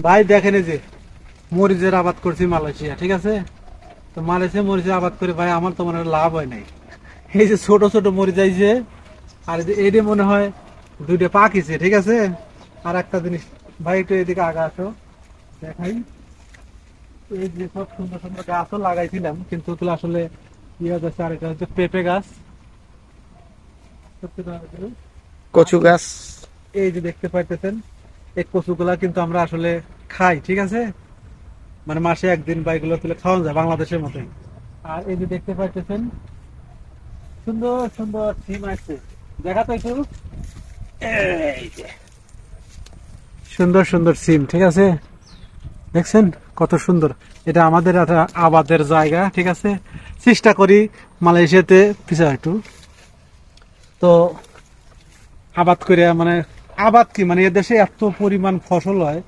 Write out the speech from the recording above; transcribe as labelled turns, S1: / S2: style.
S1: ভাই দেখেন এই যে মরিচের আবাদ করছি মালয়েশিয়া, ঠিক আছে। তো মালয়েশিয়া মরিচের আবাদ করে ভাই আমার তো মনে হয় লাভ হয় নাই। এই যে ছোট ছোট মরিচ আইছে, আর এই যে এইটা মনে হয় দুইটা পাকিছে, ঠিক আছে। আর একটা জিনিস ভাই, একটু এদিকে আগা আসো, দেখাই। এই যে সব সুন্দর সুন্দর গাছও লাগাইছিলাম, কিন্তু ওগুলো আসলে ইয়ে যাচ্ছে। আর এটা হচ্ছে পেঁপে গাছ। সত্যি কথা বলতে, আর
S2: কচু গাছ।
S1: এই যে দেখতে পাইতেছেন, এই কচুগুলা কিন্তু আমরা আসলে খাই, ঠিক আছে। মানে মাসে একদিন বা এগুলো তুলে খাওয়া যায় বাংলাদেশের মতোই। আর এই যে দেখতে পাইতেছেন সুন্দর সুন্দর সিম আছে, দেখা তো একটু। এই যে সুন্দর সুন্দর সিম, ঠিক আছে। দেখছেন কত সুন্দর। এটা আমাদের একটা আবাদের জায়গা, ঠিক আছে। চেষ্টা করি মালয়েশিয়াতে পিছা একটু তো আবাদ করে, মানে আবাদ কি, মানে এদেশে এত পরিমাণ ফসল হয়